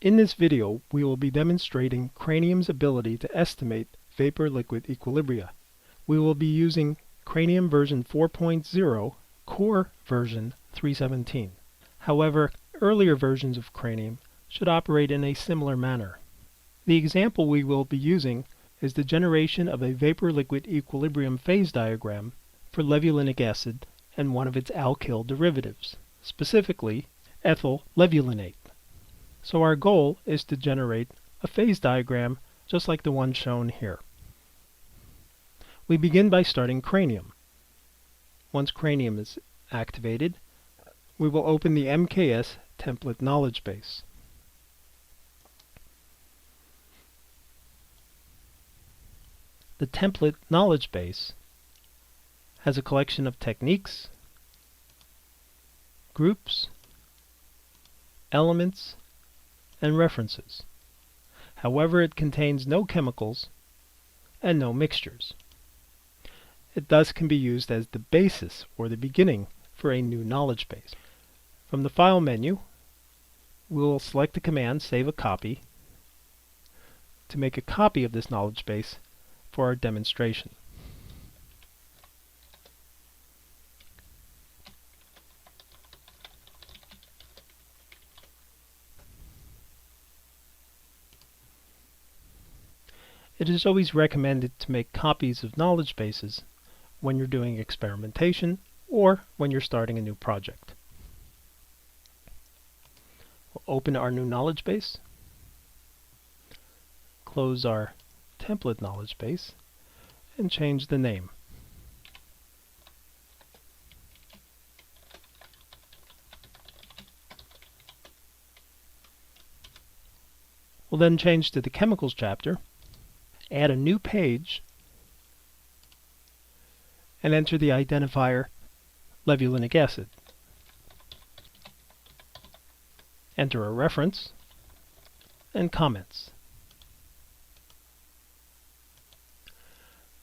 In this video, we will be demonstrating Cranium's ability to estimate vapor-liquid equilibria. We will be using Cranium version 4.0, Core version 317. However, earlier versions of Cranium should operate in a similar manner. The example we will be using is the generation of a vapor-liquid equilibrium phase diagram for levulinic acid and one of its alkyl derivatives, specifically ethyl levulinate. So our goal is to generate a phase diagram just like the one shown here. We begin by starting Cranium. Once Cranium is activated, we will open the MKS template knowledge base. The template knowledge base has a collection of techniques, groups, elements, and references. However, it contains no chemicals and no mixtures. It thus can be used as the basis or the beginning for a new knowledge base. From the File menu, we will select the command Save a Copy to make a copy of this knowledge base for our demonstration. It is always recommended to make copies of knowledge bases when you're doing experimentation or when you're starting a new project. We'll open our new knowledge base, close our template knowledge base, and change the name. We'll then change to the chemicals chapter, add a new page, and enter the identifier levulinic acid. Enter a reference and comments.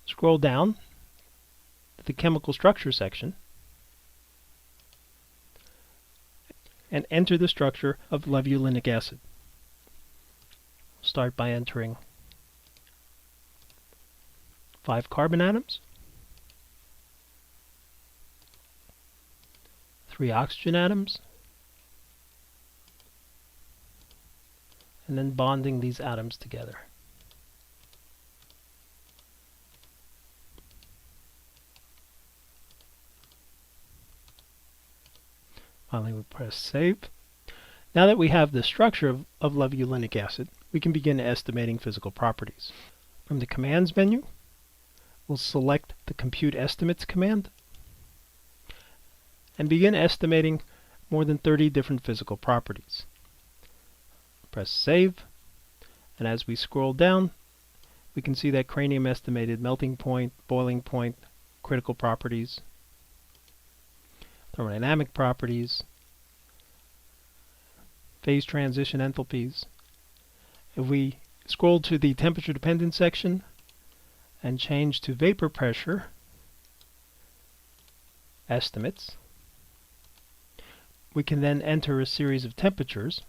Scroll down to the chemical structure section and enter the structure of levulinic acid. Start by entering 5 carbon atoms, 3 oxygen atoms, and then bonding these atoms together. Finally, we press Save. Now that we have the structure of levulinic acid, we can begin estimating physical properties. From the Commands menu, we'll select the Compute Estimates command and begin estimating more than 30 different physical properties. Press Save, and as we scroll down, we can see that Cranium estimated melting point, boiling point, critical properties, thermodynamic properties, phase transition enthalpies. If we scroll to the temperature dependent section and change to vapor pressure estimates, we can then enter a series of temperatures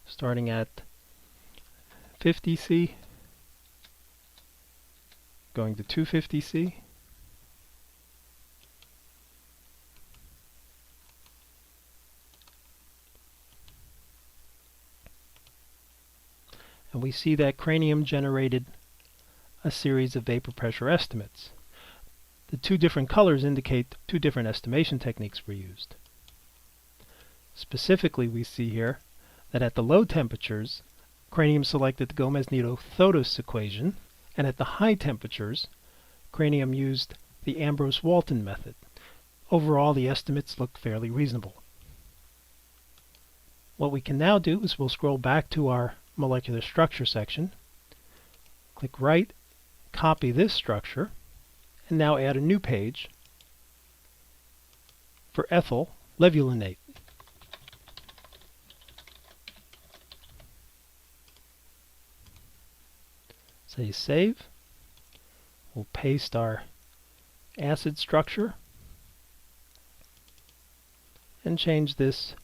starting at 50 C, going to 250 C, and we see that Cranium generated a series of vapor pressure estimates. The 2 different colors indicate 2 different estimation techniques were used. Specifically, we see here that at the low temperatures, Cranium selected the Gomez-Nido-Thodos equation, and at the high temperatures, Cranium used the Ambrose-Walton method. Overall, the estimates look fairly reasonable. What we can now do is we'll scroll back to our molecular structure section, click right, copy this structure, and now add a new page for ethyl levulinate. Say Save. We'll paste our acid structure and change this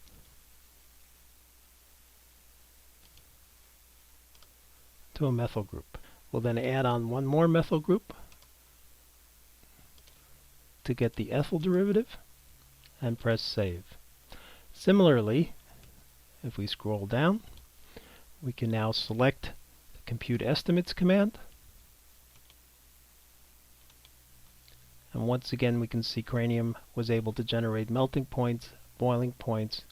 to a methyl group. We'll then add on one more methyl group to get the ethyl derivative and press save. Similarly, if we scroll down, we can now select the Compute Estimates command. And once again, we can see Cranium was able to generate melting points, boiling points,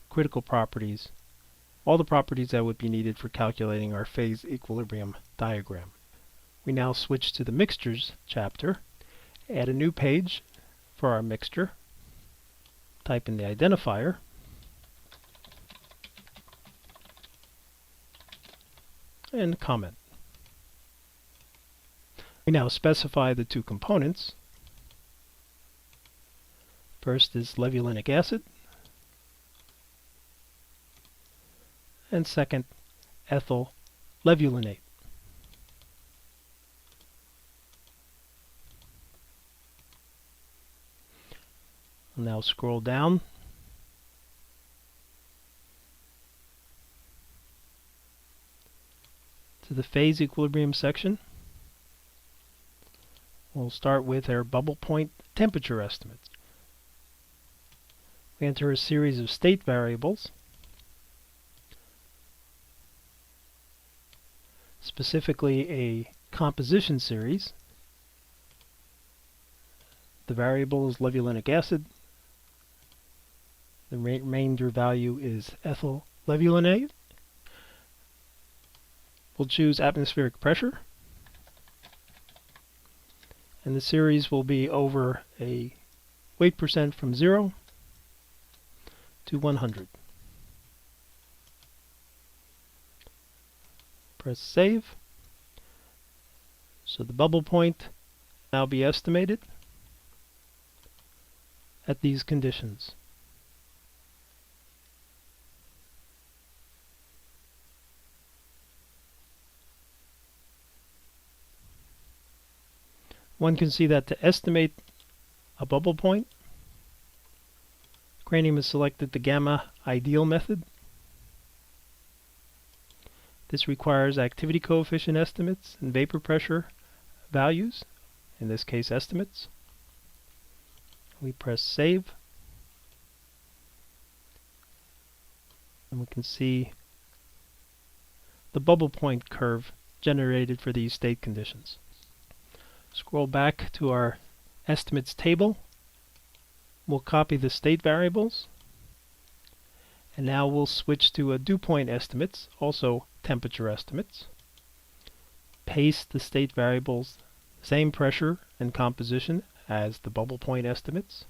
critical properties, all the properties that would be needed for calculating our phase equilibrium diagram. We now switch to the Mixtures chapter, add a new page for our mixture, type in the identifier, and comment. We now specify the two components. First is levulinic acid, and second, ethyl levulinate. We'll now scroll down to the phase equilibrium section. We'll start with our bubble point temperature estimates. We enter a series of state variables, specifically a composition series. The variable is levulinic acid. The remainder value is ethyl levulinate. We'll choose atmospheric pressure, and the series will be over a weight percent from 0 to 100. Press save. So the bubble point now be estimated at these conditions. One can see that to estimate a bubble point, Cranium has selected the gamma ideal method. This requires activity coefficient estimates and vapor pressure values, in this case estimates. We press save, and we can see the bubble point curve generated for these state conditions. Scroll back to our estimates table. We'll copy the state variables, and now we'll switch to a dew point estimates, also temperature estimates. Paste the state variables, same pressure and composition as the bubble point estimates.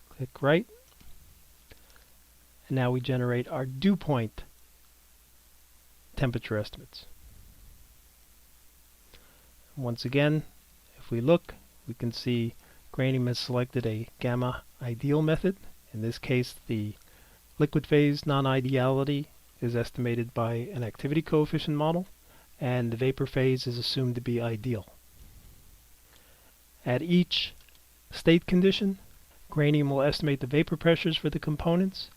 Click right, and now we generate our dew point temperature estimates. Once again, if we look, we can see Cranium has selected a gamma ideal method. In this case, the liquid phase non-ideality is estimated by an activity coefficient model, and the vapor phase is assumed to be ideal. At each state condition, Cranium will estimate the vapor pressures for the components,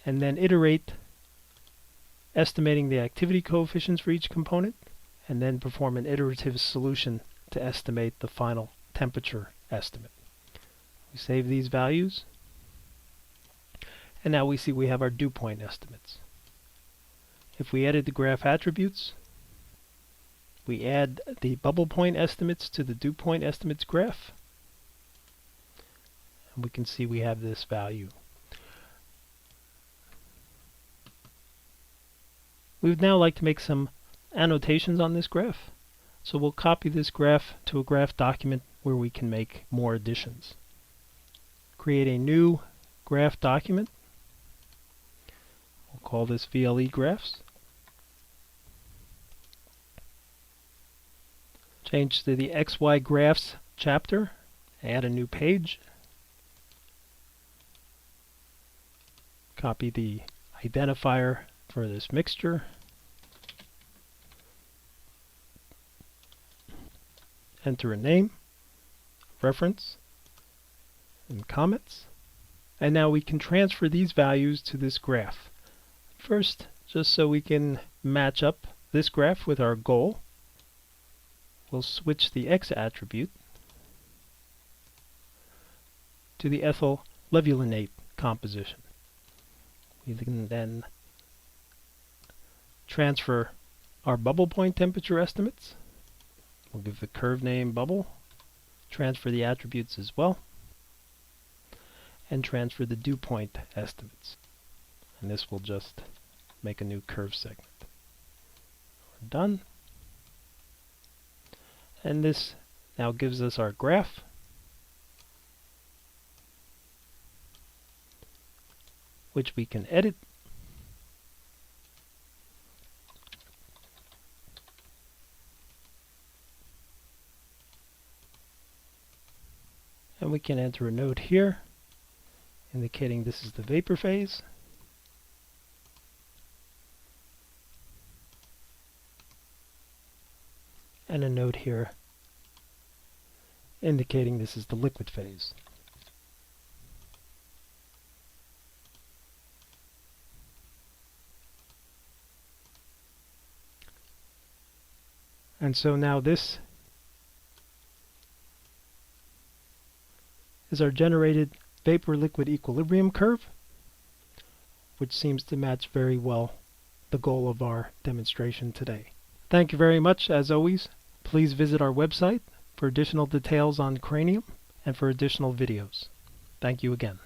and then iterate estimating the activity coefficients for each component, and then perform an iterative solution to estimate the final temperature estimate. We save these values, and now we see we have our dew point estimates. If we edit the graph attributes, we add the bubble point estimates to the dew point estimates graph, and we can see we have this value. We would now like to make some annotations on this graph, so we'll copy this graph to a graph document where we can make more additions. Create a new graph document. We'll call this VLE graphs. Change to the XY graphs chapter, add a new page. Copy the identifier for this mixture. Enter a name, reference, and comments. And now we can transfer these values to this graph. First, just so we can match up this graph with our goal, we'll switch the X attribute to the ethyl levulinate composition. We can then transfer our bubble point temperature estimates. We'll give the curve name bubble, transfer the attributes as well, and transfer the dew point estimates. And this will just make a new curve segment. We're done. And this now gives us our graph. Which we can edit. And we can enter a note here indicating this is the vapor phase. And a note here indicating this is the liquid phase. And so now this is our generated vapor-liquid equilibrium curve, which seems to match very well the goal of our demonstration today. Thank you very much. As always, please visit our website for additional details on cranium and for additional videos. Thank you again.